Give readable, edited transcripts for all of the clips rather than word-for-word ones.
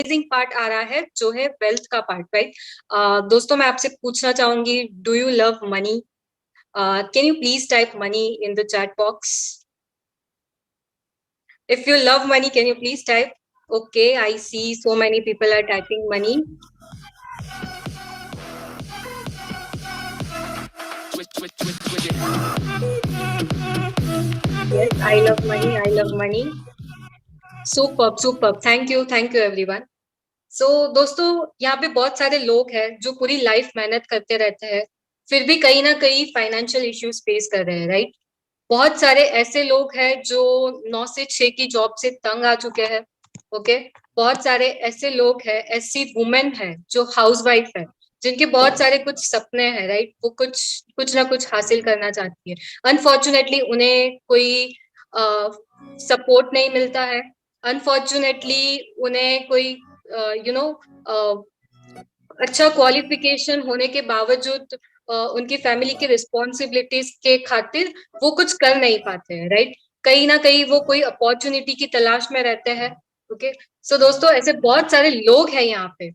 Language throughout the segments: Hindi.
अमेजिंग पार्ट आ रहा है जो है वेल्थ का पार्ट, राइट। दोस्तों मैं आपसे पूछना चाहूंगी, do you love money? Can you please type money in the chat box? If you love money, can you please type? Okay, I see so many people are typing money. Yes, I love money. I love money. Superb, superb. Thank you everyone. So दोस्तों, यहाँ पे बहुत सारे लोग हैं जो पूरी लाइफ मेहनत करते रहते हैं, फिर भी कहीं ना कहीं फाइनेंशियल इश्यूज फेस कर रहे हैं, राइट। बहुत सारे ऐसे लोग हैं जो 9 से 6 की जॉब से तंग आ चुके हैं। ओके। बहुत सारे ऐसे लोग हैं, ऐसी वुमेन है जो हाउस वाइफ है, जिनके बहुत सारे कुछ सपने हैं, राइट। वो कुछ कुछ ना कुछ हासिल करना चाहती है। अनफॉर्चुनेटली उन्हें कोई सपोर्ट नहीं मिलता है। अनफॉर्चुनेटली उन्हें कोई यू नो अच्छा क्वालिफिकेशन होने के बावजूद उनकी फैमिली की रिस्पॉन्सिबिलिटीज के खातिर वो कुछ कर नहीं पाते हैं, राइट। कहीं ना कहीं वो कोई अपॉर्चुनिटी की तलाश में रहते हैं। ओके। सो दोस्तों, ऐसे बहुत सारे लोग हैं यहाँ पे,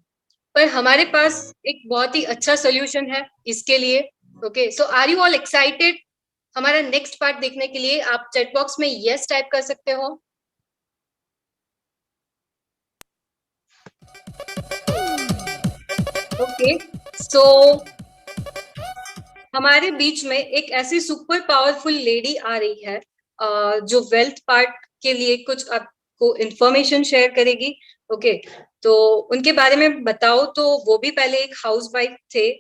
पर हमारे पास एक बहुत ही अच्छा सोल्यूशन है इसके लिए। Okay. So are you all excited हमारा नेक्स्ट पार्ट देखने के लिए? आप चैट बॉक्स में यस टाइप कर सकते हो। ओके। सो हमारे बीच में एक ऐसी सुपर पावरफुल लेडी आ रही है जो वेल्थ पार्ट के लिए कुछ आपको इंफॉर्मेशन शेयर करेगी। ओके। तो उनके बारे में बताओ तो वो भी पहले एक हाउस वाइफ थे।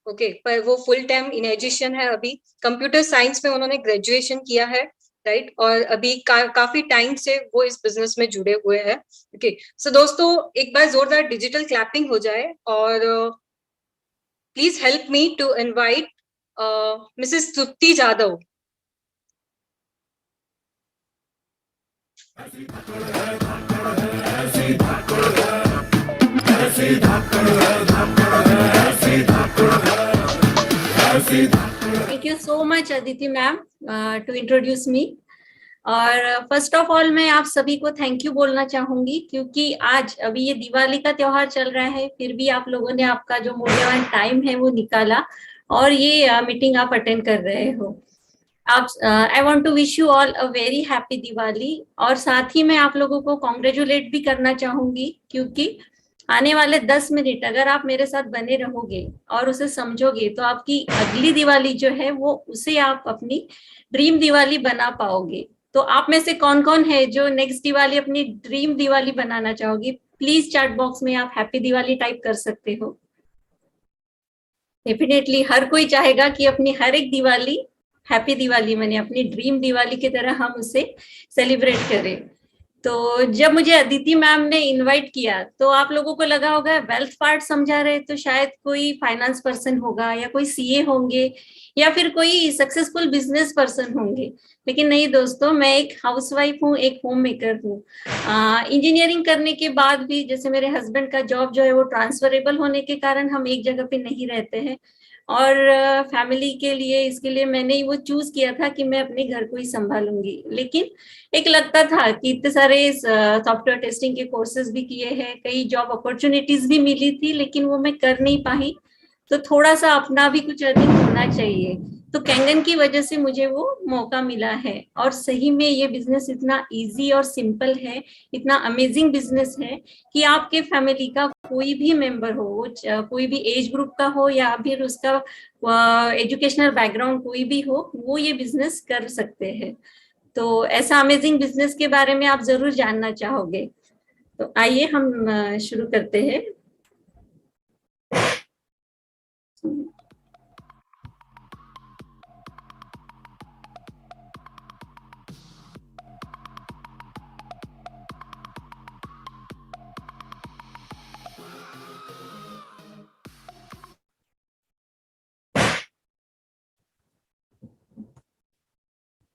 ओके। पर वो फुल टाइम इनर्जिशियन है अभी। कंप्यूटर साइंस में उन्होंने ग्रेजुएशन किया है, राइट। और अभी काफी टाइम से वो इस बिजनेस में जुड़े हुए हैं। ओके। सो दोस्तों, एक बार जोरदार डिजिटल क्लैपिंग हो जाए और please help me to invite Mrs Tripti Jadhav. Thank you so much, Aditi ma'am, to introduce me. और फर्स्ट ऑफ ऑल मैं आप सभी को थैंक यू बोलना चाहूंगी, क्योंकि आज अभी ये दिवाली का त्योहार चल रहा है, फिर भी आप लोगों ने आपका जो मूल्यवान टाइम है वो निकाला और ये मीटिंग आप अटेंड कर रहे हो। आप I want to wish you all a very happy Diwali. और साथ ही मैं आप लोगों को कॉन्ग्रेचुलेट भी करना चाहूंगी, क्योंकि आने वाले 10 मिनट अगर आप मेरे साथ बने रहोगे और उसे समझोगे तो आपकी अगली दिवाली जो है वो उसे आप अपनी ड्रीम दिवाली बना पाओगे। तो आप में से कौन कौन है जो नेक्स्ट दिवाली अपनी ड्रीम दिवाली बनाना चाहोगी? प्लीज चैट बॉक्स में आप हैप्पी दिवाली टाइप कर सकते हो। डेफिनेटली हर कोई चाहेगा कि अपनी हर एक दिवाली हैप्पी दिवाली माने अपनी ड्रीम दिवाली की तरह हम उसे सेलिब्रेट करें। तो जब मुझे अदिति मैम ने इनवाइट किया तो आप लोगों को लगा होगा वेल्थ पार्ट समझा रहे तो शायद कोई फाइनेंस पर्सन होगा या कोई सीए होंगे या फिर कोई सक्सेसफुल बिजनेस पर्सन होंगे। लेकिन नहीं दोस्तों, मैं एक हाउसवाइफ हूँ, एक होम मेकर हूँ। इंजीनियरिंग करने के बाद भी जैसे मेरे हस्बैंड का जॉब जो है वो ट्रांसफरेबल होने के कारण हम एक जगह पे नहीं रहते हैं, और फैमिली के लिए इसके लिए मैंने वो चूज किया था कि मैं अपने घर को ही संभालूंगी। लेकिन एक लगता था कि इतने सारे सॉफ्टवेयर टेस्टिंग के कोर्सेज भी किए हैं, कई जॉब अपॉर्चुनिटीज भी मिली थी, लेकिन वो मैं कर नहीं पाई। तो थोड़ा सा अपना भी कुछ अर्निंग होना चाहिए, तो कैंगन की वजह से मुझे वो मौका मिला है। और सही में ये बिजनेस इतना इजी और सिंपल है, इतना अमेजिंग बिजनेस है कि आपके फैमिली का कोई भी मेंबर हो, कोई भी एज ग्रुप का हो या फिर उसका एजुकेशनल बैकग्राउंड कोई भी हो, वो ये बिजनेस कर सकते हैं। तो ऐसा अमेजिंग बिजनेस के बारे में आप जरूर जानना चाहोगे। तो आइए हम शुरू करते हैं।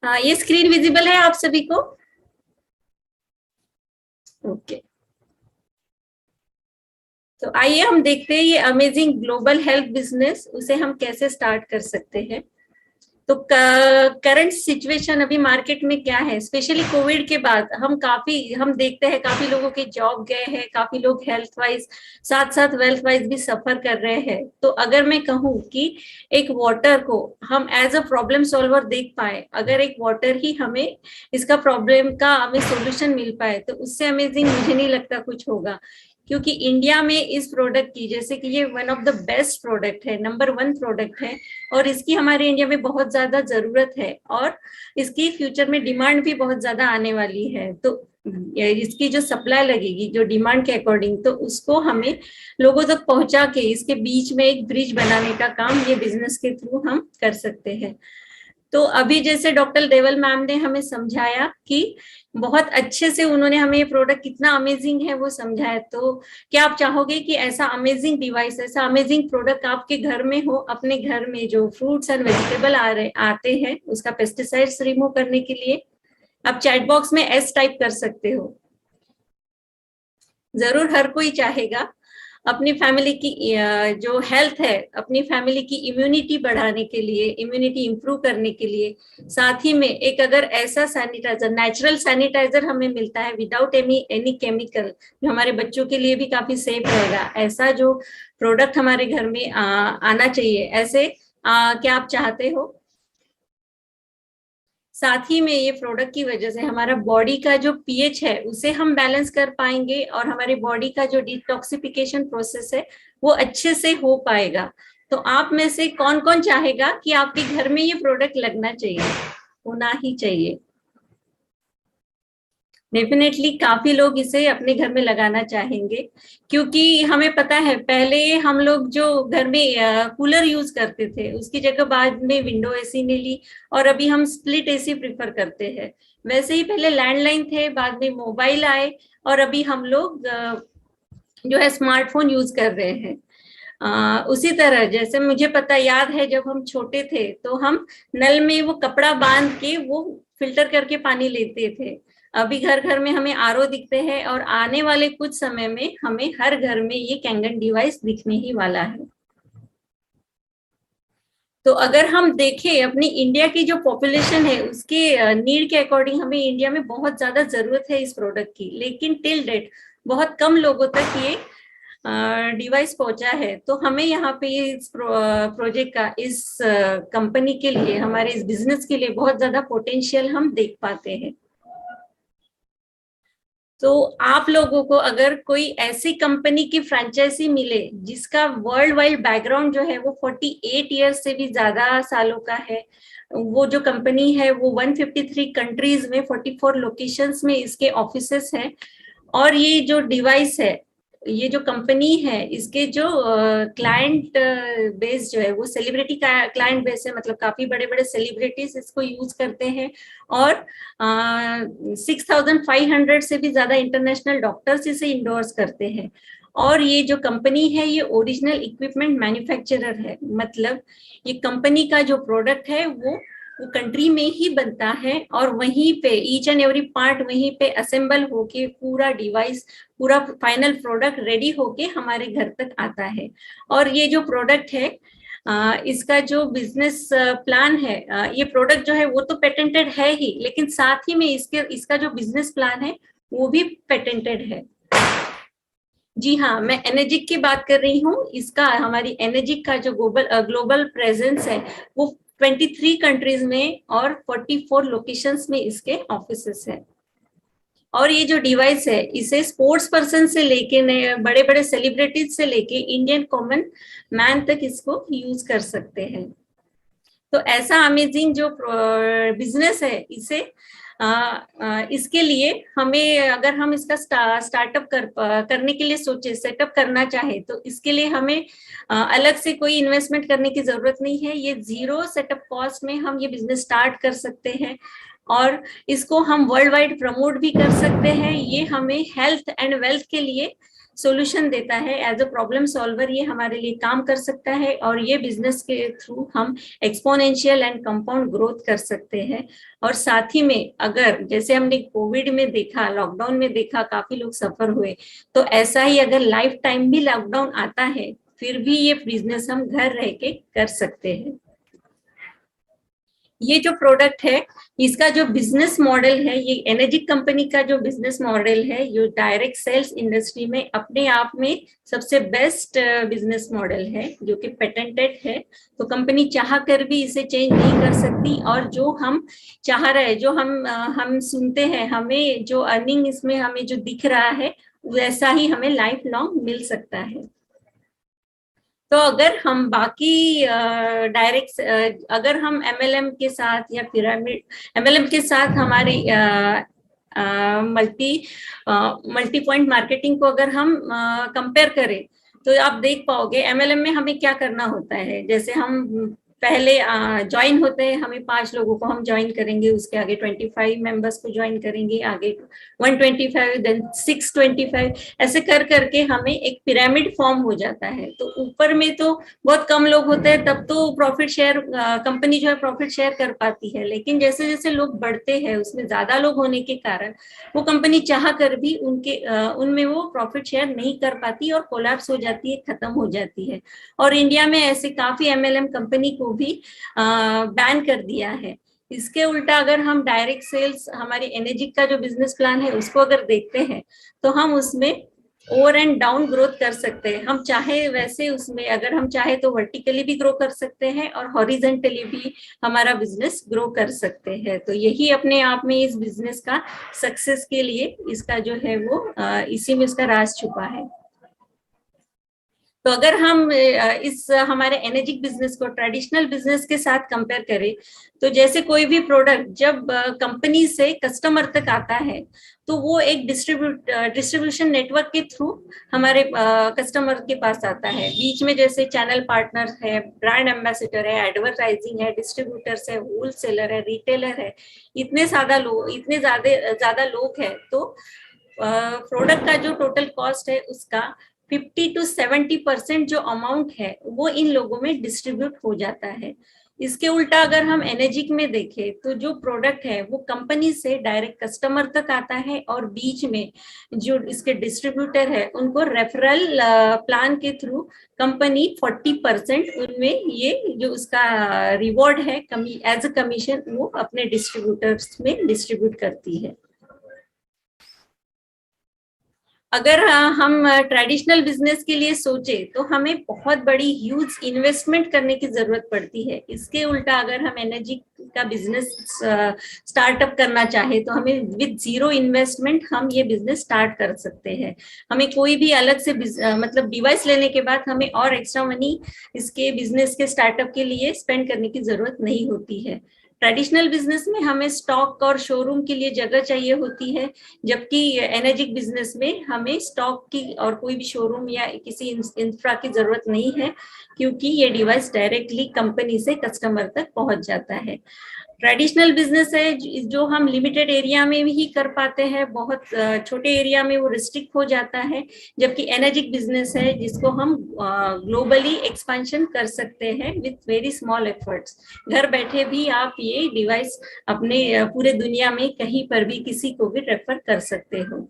ये स्क्रीन विजिबल है आप सभी को? ओके। तो आइए हम देखते हैं ये अमेजिंग ग्लोबल हेल्थ बिजनेस उसे हम कैसे स्टार्ट कर सकते हैं। तो करंट सिचुएशन अभी मार्केट में क्या है, स्पेशली कोविड के बाद हम देखते हैं काफी लोगों के जॉब गए हैं, काफी लोग हेल्थ वाइज साथ साथ वेल्थ वाइज भी सफर कर रहे हैं। तो अगर मैं कहूँ कि एक वाटर को हम एज अ प्रॉब्लम सॉल्वर देख पाए, अगर एक वाटर ही हमें इसका प्रॉब्लम का हमें सोल्यूशन मिल पाए, तो उससे अमेजिंग मुझे नहीं लगता कुछ होगा। क्योंकि इंडिया में इस प्रोडक्ट की, जैसे कि ये one of the best product है, नंबर 1 प्रोडक्ट है, और इसकी हमारे इंडिया में बहुत ज्यादा जरूरत है, और इसकी फ्यूचर में डिमांड भी बहुत ज्यादा आने वाली है। तो इसकी जो सप्लाई लगेगी जो डिमांड के अकॉर्डिंग, तो उसको हमें लोगों तक पहुंचा के इसके बीच में एक ब्रिज बनाने का काम ये बिजनेस के थ्रू हम कर सकते हैं। तो अभी जैसे डॉक्टर देवल मैम ने हमें समझाया कि बहुत अच्छे से उन्होंने हमें ये प्रोडक्ट कितना अमेजिंग है वो समझाया। तो क्या आप चाहोगे कि ऐसा अमेजिंग डिवाइस, ऐसा अमेजिंग प्रोडक्ट आपके घर में हो, अपने घर में जो फ्रूट्स एंड वेजिटेबल आते हैं उसका पेस्टिसाइड्स रिमूव करने के लिए? आप चैट बॉक्स में एस टाइप कर सकते हो। जरूर हर कोई चाहेगा अपनी फैमिली की जो हेल्थ है, अपनी फैमिली की इम्यूनिटी बढ़ाने के लिए, इम्यूनिटी इंप्रूव करने के लिए, साथ ही में एक अगर ऐसा सैनिटाइजर, नेचुरल सैनिटाइजर हमें मिलता है विदाउट एनी केमिकल, जो हमारे बच्चों के लिए भी काफी सेफ रहेगा, ऐसा जो प्रोडक्ट हमारे घर में आना चाहिए, ऐसे क्या आप चाहते हो? साथ ही में ये प्रोडक्ट की वजह से हमारा बॉडी का जो पीएच है उसे हम बैलेंस कर पाएंगे, और हमारी बॉडी का जो डिटॉक्सिफिकेशन प्रोसेस है वो अच्छे से हो पाएगा। तो आप में से कौन कौन चाहेगा कि आपके घर में ये प्रोडक्ट लगना चाहिए, होना ही चाहिए? डेफिनेटली काफी लोग इसे अपने घर में लगाना चाहेंगे, क्योंकि हमें पता है पहले हम लोग जो घर में कूलर यूज करते थे उसकी जगह बाद में विंडो एसी ने ली, और अभी हम स्प्लिट एसी प्रिफर करते हैं। वैसे ही पहले लैंडलाइन थे, बाद में मोबाइल आए, और अभी हम लोग जो है स्मार्टफोन यूज कर रहे हैं। उसी तरह जैसे मुझे पता याद है जब हम छोटे थे तो हम नल में वो कपड़ा बांध के वो फिल्टर करके पानी लेते थे। अभी घर घर में हमें आरओ दिखते हैं, और आने वाले कुछ समय में हमें हर घर में ये कैंगन डिवाइस दिखने ही वाला है। तो अगर हम देखें अपनी इंडिया की जो पॉपुलेशन है उसके नीड के अकॉर्डिंग हमें इंडिया में बहुत ज्यादा जरूरत है इस प्रोडक्ट की, लेकिन टिल डेट बहुत कम लोगों तक ये डिवाइस पहुंचा है। तो हमें यहाँ पे इस प्रोजेक्ट का, इस कंपनी के लिए, हमारे इस बिजनेस के लिए बहुत ज्यादा पोटेंशियल हम देख पाते हैं। तो आप लोगों को अगर कोई ऐसी कंपनी की फ्रेंचाइजी मिले जिसका वर्ल्ड वाइड बैकग्राउंड जो है वो 48 ईयर्स से भी ज्यादा सालों का है, वो जो कंपनी है वो 153 कंट्रीज में 44 लोकेशंस में इसके ऑफिसेस हैं, और ये जो डिवाइस है, ये जो कंपनी है, इसके जो क्लाइंट बेस जो है वो सेलिब्रिटी क्लाइंट बेस है, मतलब काफी बड़े बड़े सेलिब्रिटीज इसको यूज करते हैं, और 6500 से भी ज्यादा इंटरनेशनल डॉक्टर्स इसे इंडोर्स करते हैं। और ये जो कंपनी है ये ओरिजिनल इक्विपमेंट मैन्युफैक्चरर है, मतलब ये कंपनी का जो प्रोडक्ट है वो कंट्री में ही बनता है, और वहीं पे ईच एंड एवरी पार्ट वहीं पे असेंबल होके पूरा डिवाइस, पूरा फाइनल प्रोडक्ट रेडी होके हमारे घर तक आता है। और ये जो प्रोडक्ट है इसका जो बिजनेस प्लान है, ये प्रोडक्ट जो है वो तो पेटेंटेड है ही, लेकिन साथ ही में इसका जो बिजनेस प्लान है वो भी पेटेंटेड है। जी हाँ, मैं एनर्जिक की बात कर रही हूँ। इसका, हमारी एनर्जिक का जो ग्लोबल प्रेजेंस है वो 23 कंट्रीज में और 44 लोकेशंस में इसके ऑफिसेस है। और ये जो डिवाइस है इसे स्पोर्ट्स पर्सन से लेके बड़े बड़े सेलिब्रिटीज से लेके इंडियन कॉमन मैन तक इसको यूज कर सकते हैं। तो ऐसा अमेजिंग जो बिजनेस है इसे इसके लिए हमें, अगर हम इसका स्टार्टअप करने के लिए सोचे, सेटअप करना चाहे, तो इसके लिए हमें अलग से कोई इन्वेस्टमेंट करने की जरूरत नहीं है। ये 0 सेटअप कॉस्ट में हम ये बिजनेस स्टार्ट कर सकते हैं, और इसको हम वर्ल्ड वाइड प्रमोट भी कर सकते हैं। ये हमें हेल्थ एंड वेल्थ के लिए सॉल्यूशन देता है, एज अ प्रॉब्लम सॉल्वर ये हमारे लिए काम कर सकता है, और ये बिजनेस के थ्रू हम एक्सपोनेंशियल एंड कंपाउंड ग्रोथ कर सकते हैं। और साथ ही में अगर जैसे हमने कोविड में देखा, लॉकडाउन में देखा, काफी लोग सफर हुए, तो ऐसा ही अगर लाइफ टाइम भी लॉकडाउन आता है फिर भी ये बिजनेस हम घर रह के कर सकते हैं। ये जो प्रोडक्ट है, इसका जो बिजनेस मॉडल है, ये एनर्जिक कंपनी का जो बिजनेस मॉडल है, ये डायरेक्ट सेल्स इंडस्ट्री में अपने आप में सबसे बेस्ट बिजनेस मॉडल है, जो कि पेटेंटेड है। तो कंपनी चाह कर भी इसे चेंज नहीं कर सकती, और जो हम चाह रहे हैं, जो हम सुनते हैं, हमें जो अर्निंग इसमें हमें जो दिख रहा है, वैसा ही हमें लाइफ लॉन्ग मिल सकता है। तो अगर हम बाकी डायरेक्ट, अगर हम एमएलएम के साथ या पिरामिड, एमएलएम के साथ हमारी मल्टी पॉइंट मार्केटिंग को अगर हम कंपेयर करें, तो आप देख पाओगे एमएलएम में हमें क्या करना होता है। जैसे हम पहले ज्वाइन होते हैं, हमें 5 लोगों को हम ज्वाइन करेंगे, उसके आगे 25 मेंबर्स को ज्वाइन करेंगे, आगे 125, देन 625, ऐसे कर करके हमें एक पिरामिड फॉर्म हो जाता है। तो ऊपर में तो बहुत कम लोग होते हैं, तब तो प्रॉफिट शेयर कंपनी जो है प्रॉफिट शेयर कर पाती है, लेकिन जैसे जैसे लोग बढ़ते हैं, उसमें ज्यादा लोग होने के कारण वो कंपनी चाह कर भी उनमें वो प्रॉफिट शेयर नहीं कर पाती और कोलैप्स हो जाती है, खत्म हो जाती है। और इंडिया में ऐसे काफी एमएलएम कंपनी को भी बैन कर दिया है। इसके उल्टा अगर हम डायरेक्ट सेल्स, हमारी एनर्जी का जो बिजनेस प्लान है, उसको अगर देखते हैं, तो हम उसमें ओवर एंड डाउन ग्रोथ कर सकते हैं। हम चाहे वैसे उसमें, अगर हम चाहे तो वर्टिकली भी ग्रो कर सकते हैं और हॉरिजेंटली भी हमारा बिजनेस ग्रो कर सकते हैं। तो यही अपने आप में इस बिजनेस का सक्सेस के लिए इसका जो है वो इसी में इसका राज छुपा है। तो अगर हम इस हमारे एनर्जिक बिजनेस को ट्रेडिशनल बिजनेस के साथ कंपेयर करें, तो जैसे कोई भी प्रोडक्ट जब कंपनी से कस्टमर तक आता है, तो वो एक डिस्ट्रीब्यूशन नेटवर्क के थ्रू हमारे कस्टमर के पास आता है। बीच में जैसे चैनल पार्टनर है, ब्रांड एम्बेसडर है, एडवर्टाइजिंग है, डिस्ट्रीब्यूटर्स है, होलसेलर है, रिटेलर है, इतने ज्यादा लोग हैं। तो प्रोडक्ट का जो टोटल कॉस्ट है, उसका 50 to 70% जो अमाउंट है, वो इन लोगों में डिस्ट्रीब्यूट हो जाता है। इसके उल्टा अगर हम एनर्जिक में देखें, तो जो प्रोडक्ट है वो कंपनी से डायरेक्ट कस्टमर तक आता है, और बीच में जो इसके डिस्ट्रीब्यूटर है, उनको रेफरल प्लान के थ्रू कंपनी 40% उनमें ये जो उसका रिवॉर्ड है एज अ कमीशन, वो अपने डिस्ट्रीब्यूटर्स में डिस्ट्रीब्यूट करती है। अगर हम ट्रेडिशनल बिजनेस के लिए सोचे, तो हमें बहुत बड़ी ह्यूज इन्वेस्टमेंट करने की जरूरत पड़ती है। इसके उल्टा अगर हम एनर्जी का बिजनेस स्टार्टअप करना चाहे, तो हमें विद जीरो इन्वेस्टमेंट हम ये बिजनेस स्टार्ट कर सकते हैं। हमें कोई भी अलग से मतलब डिवाइस लेने के बाद हमें और एक्स्ट्रा मनी इसके बिजनेस के स्टार्टअप के लिए स्पेंड करने की जरूरत नहीं होती है। ट्रेडिशनल बिजनेस में हमें स्टॉक और शोरूम के लिए जगह चाहिए होती है, जबकि एनर्जिक बिजनेस में हमें स्टॉक की और कोई भी शोरूम या किसी इंफ्रा की जरूरत नहीं है, क्योंकि ये डिवाइस डायरेक्टली कंपनी से कस्टमर तक पहुंच जाता है। ट्रेडिशनल बिजनेस है जो हम लिमिटेड एरिया में ही कर पाते हैं, बहुत छोटे एरिया में वो रिस्ट्रिक्ट हो जाता है, जबकि एनर्जिक बिजनेस है जिसको हम ग्लोबली एक्सपेंशन कर सकते हैं विथ वेरी स्मॉल एफर्ट्स। घर बैठे भी आप ये डिवाइस अपने पूरे दुनिया में कहीं पर भी किसी को भी रेफर कर सकते हो।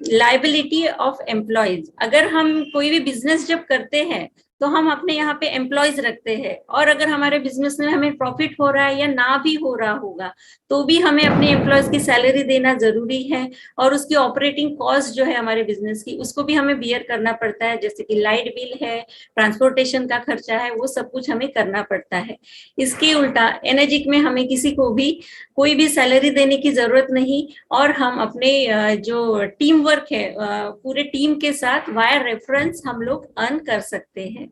लाइबिलिटी ऑफ एम्प्लॉयज, अगर हम कोई भी बिजनेस जब करते हैं, तो हम अपने यहाँ पे एम्प्लॉयज रखते हैं, और अगर हमारे बिजनेस में हमें प्रॉफिट हो रहा है या ना भी हो रहा होगा, तो भी हमें अपने एम्प्लॉयज की सैलरी देना जरूरी है, और उसकी ऑपरेटिंग कॉस्ट जो है हमारे बिजनेस की, उसको भी हमें बियर करना पड़ता है। जैसे कि लाइट बिल है, ट्रांसपोर्टेशन का खर्चा है, वो सब कुछ हमें करना पड़ता है। इसके उल्टा एनर्जिक में हमें किसी को भी कोई भी सैलरी देने की जरूरत नहीं, और हम अपने जो टीम वर्क है, पूरे टीम के साथ वायर रेफरेंस हम लोग अर्न कर सकते हैं।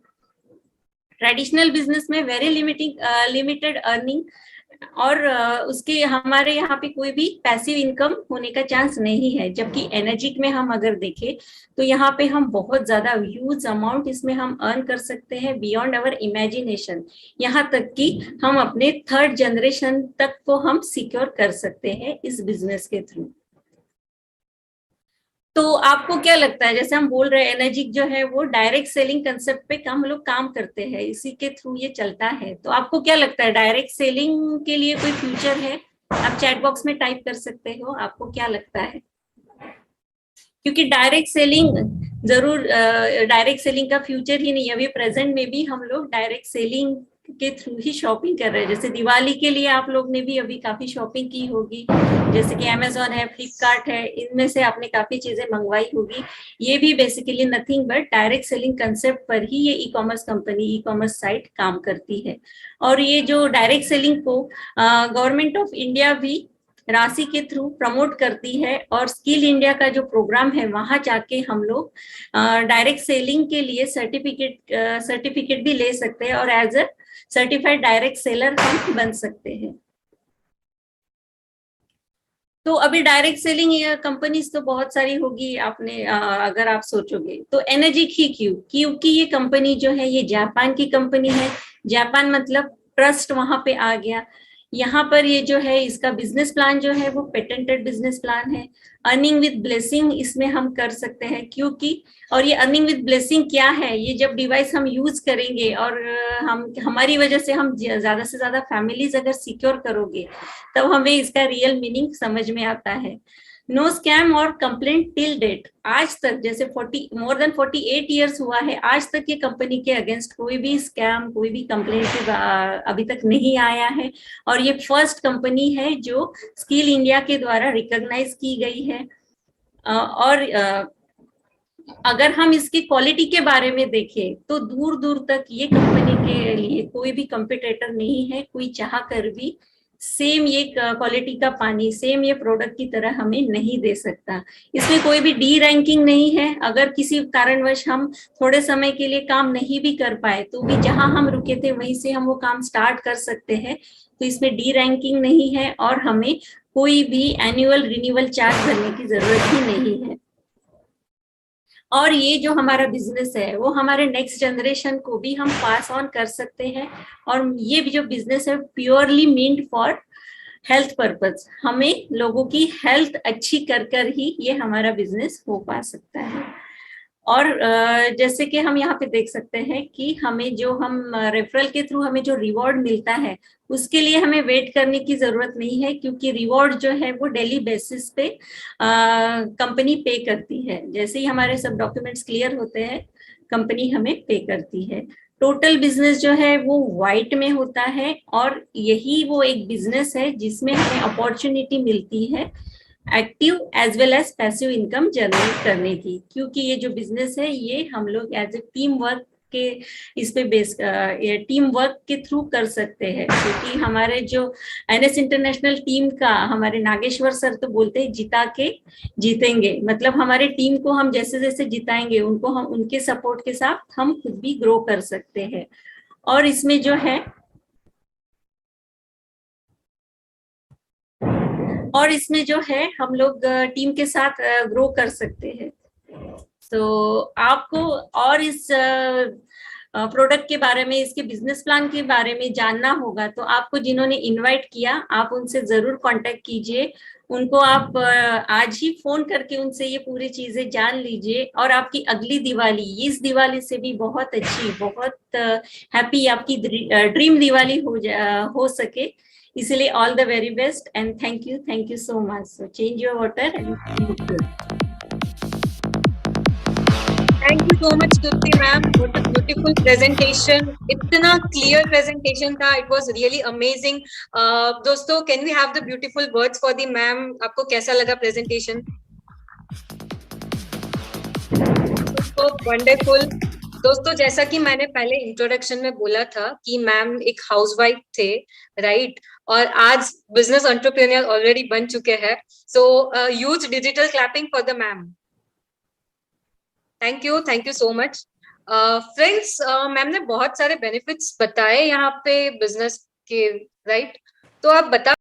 ट्रेडिशनल बिजनेस में वेरी लिमिटेड अर्निंग, और उसके हमारे यहाँ पे कोई भी पैसिव इनकम होने का चांस नहीं है, जबकि एनर्जिक में हम अगर देखें, तो यहाँ पे हम बहुत ज्यादा ह्यूज अमाउंट इसमें हम अर्न कर सकते हैं बियॉन्ड आवर इमेजिनेशन। यहाँ तक कि हम अपने 3rd जनरेशन तक को हम सिक्योर कर सकते हैं इस बिजनेस के थ्रू। तो आपको क्या लगता है, जैसे हम बोल रहे हैं एनर्जिक जो है वो डायरेक्ट सेलिंग कंसेप्ट पे हम लोग काम करते हैं, इसी के थ्रू ये चलता है, तो आपको क्या लगता है डायरेक्ट सेलिंग के लिए कोई फ्यूचर है? आप चैट बॉक्स में टाइप कर सकते हो, आपको क्या लगता है? क्योंकि डायरेक्ट सेलिंग का फ्यूचर ही नहीं, अभी प्रेजेंट में भी हम लोग डायरेक्ट सेलिंग के थ्रू ही शॉपिंग कर रहे हैं। जैसे दिवाली के लिए आप लोग ने भी अभी काफी शॉपिंग की होगी, जैसे कि अमेजोन है, फ्लिपकार्ट है, इनमें से आपने काफी चीजें मंगवाई होगी। ये भी basically nothing but direct selling concept पर ही ये e commerce company, e commerce site काम करती है। और ये जो डायरेक्ट सेलिंग को गवर्नमेंट ऑफ इंडिया भी राशि के थ्रू प्रमोट करती है, और स्किल इंडिया का जो प्रोग्राम है वहां जाके हम लोग डायरेक्ट सेलिंग के लिए सर्टिफिकेट भी ले सकते हैं, और as a certified direct seller हम बन सकते हैं। तो अभी डायरेक्ट सेलिंग कंपनीज तो बहुत सारी होगी, आपने अगर आप सोचोगे तो एनर्जी की क्योंकि ये कंपनी जो है ये जापान की कंपनी है। जापान मतलब ट्रस्ट वहां पे आ गया। यहाँ पर ये जो है इसका बिजनेस प्लान जो है वो पेटेंटेड बिजनेस प्लान है। अर्निंग विद ब्लेसिंग इसमें हम कर सकते हैं, क्योंकि और ये अर्निंग विद ब्लेसिंग क्या है, ये जब डिवाइस हम यूज करेंगे और हम हमारी वजह से हम ज्यादा से ज्यादा फैमिलीज अगर सिक्योर करोगे तब हमें इसका रियल मीनिंग समझ में आता है। नो स्कैम और कंप्लेंट टिल डेट, आज तक जैसे मोर देन 48 ईयर्स हुआ है, आज तक ये कंपनी के अगेंस्ट कोई भी स्कैम, कोई भी कंप्लेंट अभी तक नहीं आया है। और ये फर्स्ट कंपनी है जो स्किल इंडिया के द्वारा रिकॉग्नाइज की गई है। और अगर हम इसकी क्वालिटी के बारे में देखें तो दूर दूर तक ये कंपनी के लिए कोई भी कंपिटिटर नहीं है, कोई चाह कर भी सेम ये क्वालिटी का पानी, सेम ये प्रोडक्ट की तरह हमें नहीं दे सकता। इसमें कोई भी डी रैंकिंग नहीं है। अगर किसी कारणवश हम थोड़े समय के लिए काम नहीं भी कर पाए तो भी जहां हम रुके थे वहीं से हम वो काम स्टार्ट कर सकते हैं। तो इसमें डी रैंकिंग नहीं है, और हमें कोई भी एनुअल रिन्यूअल चार्ज भरने की जरूरत ही नहीं है। और ये जो हमारा बिजनेस है वो हमारे नेक्स्ट जनरेशन को भी हम पास ऑन कर सकते हैं। और ये भी जो बिजनेस है purely meant for health purpose, हमें लोगों की हेल्थ अच्छी कर कर ही ये हमारा बिजनेस हो पा सकता है। और जैसे कि हम यहाँ पे देख सकते हैं कि हमें जो हम रेफरल के थ्रू हमें जो रिवॉर्ड मिलता है उसके लिए हमें वेट करने की जरूरत नहीं है, क्योंकि रिवॉर्ड जो है वो डेली बेसिस पे कंपनी पे करती है। जैसे ही हमारे सब डॉक्यूमेंट्स क्लियर होते हैं कंपनी हमें पे करती है। टोटल बिजनेस जो है वो वाइट में होता है, और यही वो एक बिजनेस है जिसमें हमें अपॉर्चुनिटी मिलती है active as well as passive income generate करने की। क्योंकि ये जो बिजनेस है ये हम लोग एज ए टीम वर्क के इस पे बेस टीम वर्क के थ्रू कर सकते हैं। क्योंकि हमारे जो एनएस इंटरनेशनल टीम का हमारे नागेश्वर सर तो बोलते हैं जिता के जीतेंगे, मतलब हमारे टीम को हम जैसे जैसे जिताएंगे उनको हम उनके सपोर्ट के साथ हम खुद भी ग्रो कर सकते हैं। और इसमें जो है हम लोग टीम के साथ ग्रो कर सकते हैं। तो आपको और इस प्रोडक्ट के बारे में, इसके बिजनेस प्लान के बारे में जानना होगा तो आपको जिन्होंने इनवाइट किया आप उनसे जरूर कांटेक्ट कीजिए। उनको आप आज ही फोन करके उनसे ये पूरी चीजें जान लीजिए, और आपकी अगली दिवाली इस दिवाली से भी बहुत अच्छी, बहुत हैप्पी आपकी ड्रीम दिवाली हो सके। इसलिए all the very best and thank you so much. So change your water and thank you so much Kirti ma'am, what a beautiful presentation, इतना क्लियर प्रेजेंटेशन था, इट वाज रियली अमेजिंग। दोस्तों can we have the beautiful words for the ma'am, आपको कैसा लगा प्रेजेंटेशन? वंडरफुल। दोस्तों जैसा कि मैंने पहले इंट्रोडक्शन में बोला था कि मैम एक हाउसवाइफ थे, राइट, और आज बिजनेस एंटरप्रेन्योर ऑलरेडी बन चुके हैं। So huge digital clapping for the ma'am. Thank you so much. Friends, ma'am ने बहुत सारे बेनिफिट्स बताए यहाँ पे बिजनेस के, राइट, तो आप बता